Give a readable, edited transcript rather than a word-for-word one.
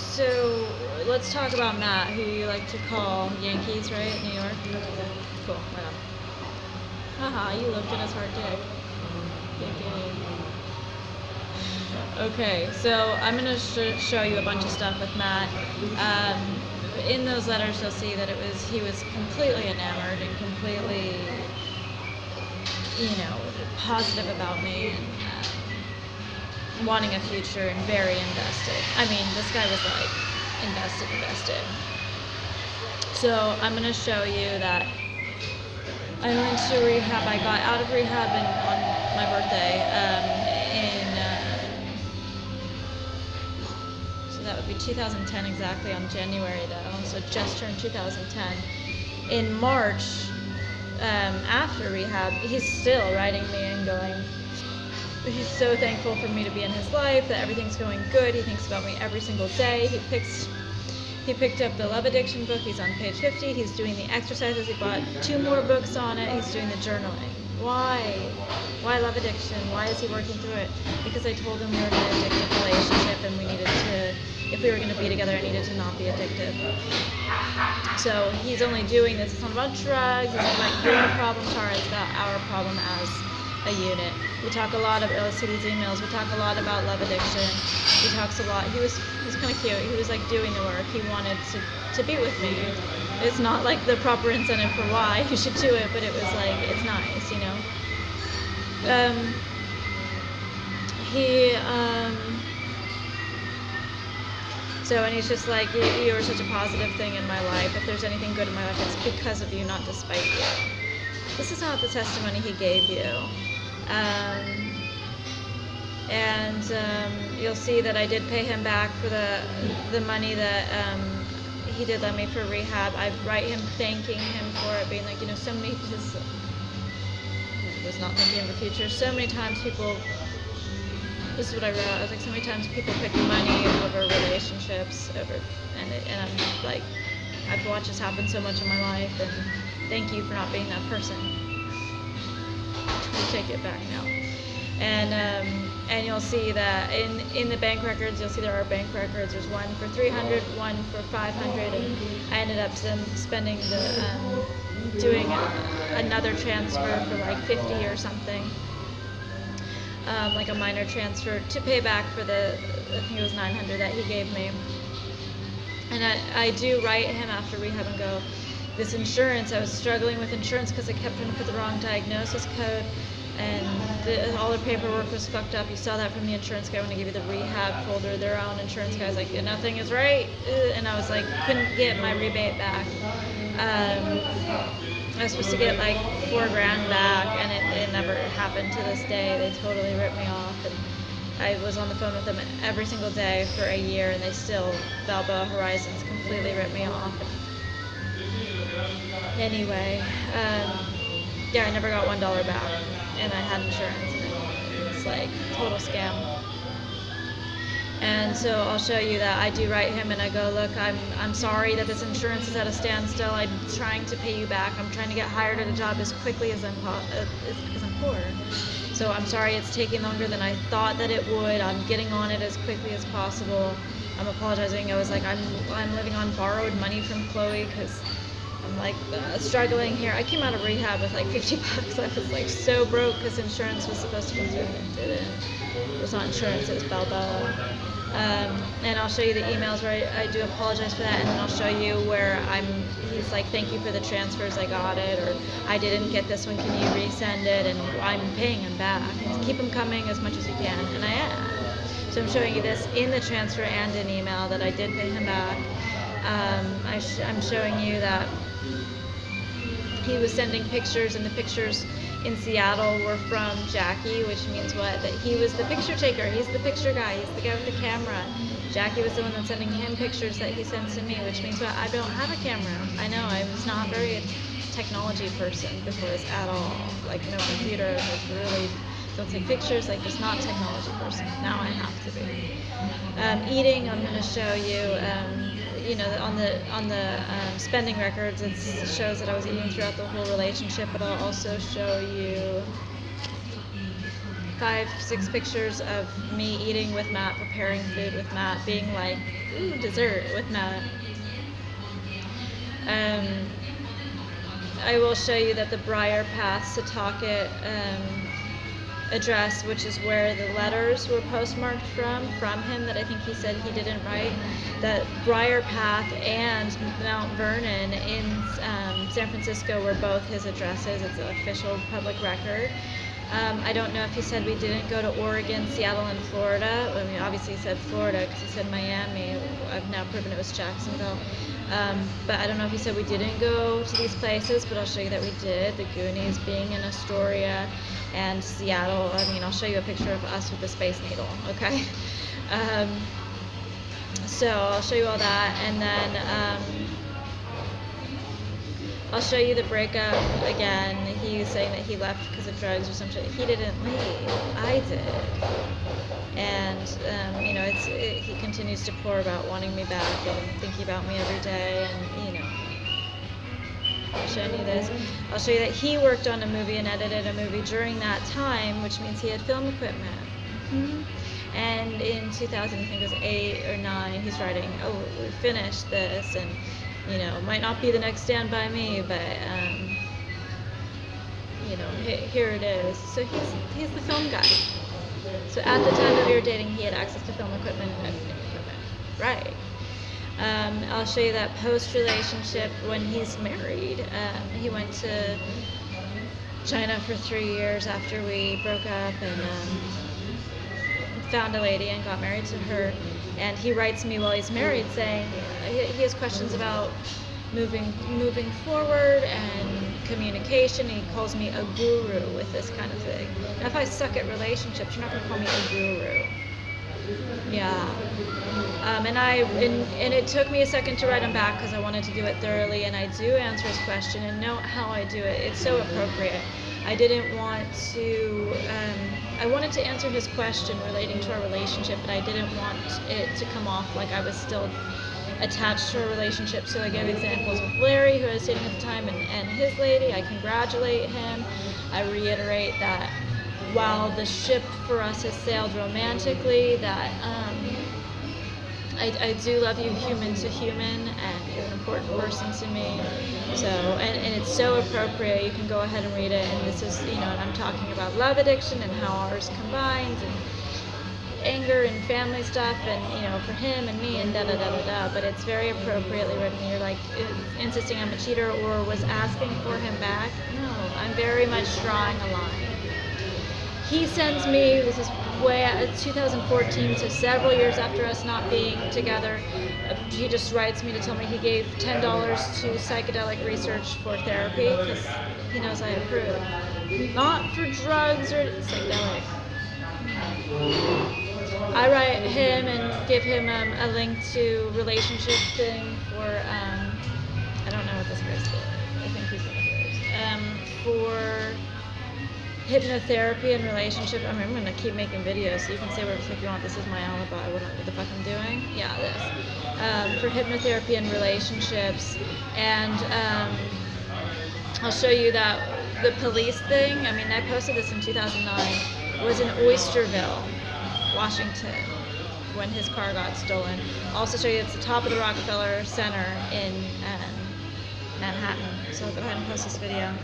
So let's talk about Matt, who you like to call Yankees, right? New York. Cool. Right on. Haha, you looked at his hard dick. Okay, so I'm gonna show you a bunch of stuff with Matt. In those letters, you'll see that he was completely enamored and completely, positive about me and wanting a future and very invested. I mean, this guy was like invested. So I'm gonna show you that I went to rehab. I got out of rehab on my birthday. So that would be 2010 exactly, on January though. So just turned 2010. In March, after rehab, he's still writing me and going, he's so thankful for me to be in his life, that everything's going good. He thinks about me every single day. He picked up the Love Addiction book. He's on page 50. He's doing the exercises. He bought 2 more books on it. He's doing the journaling. Why? Why Love Addiction? Why is he working through it? Because I told him we were in an addictive relationship and we needed to, if we were going to be together, it needed to not be addictive. So he's only doing this. It's not about drugs. It's not about your problems are. It's about our problem as a unit. We talk a lot of, let's see these emails. We talk a lot about love addiction. He talks a lot. He was kind of cute. He was like doing the work. He wanted to be with me. It's not like the proper incentive for why you should do it, but it was like, it's nice, and he's just like, you are such a positive thing in my life. If there's anything good in my life, it's because of you, not despite you. This is not the testimony he gave you. You'll see that I did pay him back for the money that he did lend me for rehab. I write him thanking him for it, being like, so many, I was not thinking of the future. So many times people, this is what I wrote, I was like, so many times people pick money over relationships, and I'm like, I've watched this happen so much in my life, and thank you for not being that person. I take it back now. And you'll see that in the bank records, you'll see there are bank records. There's one for 300, one for 500, and I ended up spending doing another transfer for like 50 or something, like a minor transfer to pay back for I think it was 900 that he gave me. And I do write him after rehab and go, this insurance, I was struggling with insurance because I kept trying to put the wrong diagnosis code, and all the paperwork was fucked up. You saw that from the insurance guy when I gave you the rehab folder. Their own insurance guy was like, nothing is right, and I was like, couldn't get my rebate back. I was supposed to get like $4,000 back, and it never happened to this day. They totally ripped me off, and I was on the phone with them every single day for a year, and they still, Balboa Horizons, completely ripped me off. Anyway, I never got $1 back, and I had insurance, and it was like total scam. And so I'll show you that I do write him and I go, look, I'm sorry that this insurance is at a standstill. I'm trying to pay you back. I'm trying to get hired at a job as quickly as because I'm poor. So I'm sorry it's taking longer than I thought that it would. I'm getting on it as quickly as possible. I'm apologizing. I was like, I'm living on borrowed money from Chloe because I'm like struggling here. I came out of rehab with like $50. I was like so broke because insurance was supposed to come through and it didn't. It was not insurance, it was Balboa. And I'll show you the emails where I do apologize for that, and then I'll show you where he's like, thank you for the transfers, I got it, or I didn't get this one, can you resend it? And I'm paying him back. And keep him coming as much as you can, and I am. So I'm showing you this in the transfer and in email that I did pay him back. I'm showing you that he was sending pictures, and the pictures in Seattle were from Jackie, which means what? That he was the picture taker. He's the picture guy. He's the guy with the camera. Jackie was the one that's sending him pictures that he sends to me, which means what? I don't have a camera. I know, I was not very a technology person before this at all. Like, no computer, like really don't take pictures, like just not a technology person. Now I have to be. Eating, I'm going to show you, on the spending records, it shows that I was eating throughout the whole relationship, but I'll also show you 5-6 pictures of me eating with Matt, preparing food with Matt, being like, ooh, dessert with Matt. I will show you that the Briar Path Setauket address, which is where the letters were postmarked from him that I think he said he didn't write, that Briar Path and Mount Vernon in San Francisco were both his addresses. It's an official public record. I don't know if he said we didn't go to Oregon, Seattle, and Florida. I mean, obviously he said Florida because he said Miami. I've now proven it was Jacksonville. But I don't know if he said we didn't go to these places, but I'll show you that we did. The Goonies being in Astoria and Seattle. I mean, I'll show you a picture of us with the Space Needle, okay? So I'll show you all that, and then I'll show you the breakup again. He's saying that he left because of drugs or some shit. He didn't leave. I did. And, you know, he continues to pour about wanting me back and thinking about me every day. And, you know, I'll show you this. I'll show you that he worked on a movie and edited a movie during that time, which means he had film equipment. Mm-hmm. And in 2000, I think it was 8 or 9, he's writing, oh, we finished this, and, you know, it might not be the next Stand By Me, but, you know, here it is. So he's the film guy. So at the time that we were dating, he had access to film equipment and editing equipment. Right. I'll show you that post-relationship when he's married. He went to China for 3 years after we broke up, and found a lady and got married to her. And he writes me while he's married saying he has questions about moving forward and communication. He calls me a guru with this kind of thing. Now, if I suck at relationships, you're not going to call me a guru. Yeah. And it took me a second to write him back because I wanted to do it thoroughly, and I do answer his question and know how I do it. It's so appropriate. I didn't want to, I wanted to answer his question relating to our relationship, but I didn't want it to come off like I was still attached to our relationship. So I gave examples with Larry, who I was dating at the time, and his lady. I congratulate him. I reiterate that while the ship for us has sailed romantically, that I do love you human to human, and you're an important person to me. So, and it's so appropriate. You can go ahead and read it. And this is, you know, and I'm talking about love addiction and how ours combines, and anger and family stuff, and, you know, for him and me, and da da da da da. But it's very appropriately written. You're like insisting I'm a cheater or was asking for him back. No, I'm very much drawing a line. He sends me, this is way 2014, so several years after us not being together, he just writes me to tell me he gave $10 to psychedelic research for therapy because he knows I approve. Not for drugs or psychedelic. I write him and give him a link to relationship thing for, I don't know what this guy's for. I think he's one of yours. For hypnotherapy and relationship. I mean, I'm gonna keep making videos so you can say whatever the fuck you want. This is my alibi. What the fuck I'm doing? Yeah, this. For hypnotherapy and relationships, and I'll show you that the police thing. I mean, I posted this in 2009. Was in Oysterville, Washington, when his car got stolen. I'll also show you it's the top of the Rockefeller Center in Manhattan. So I'll go ahead and post this video.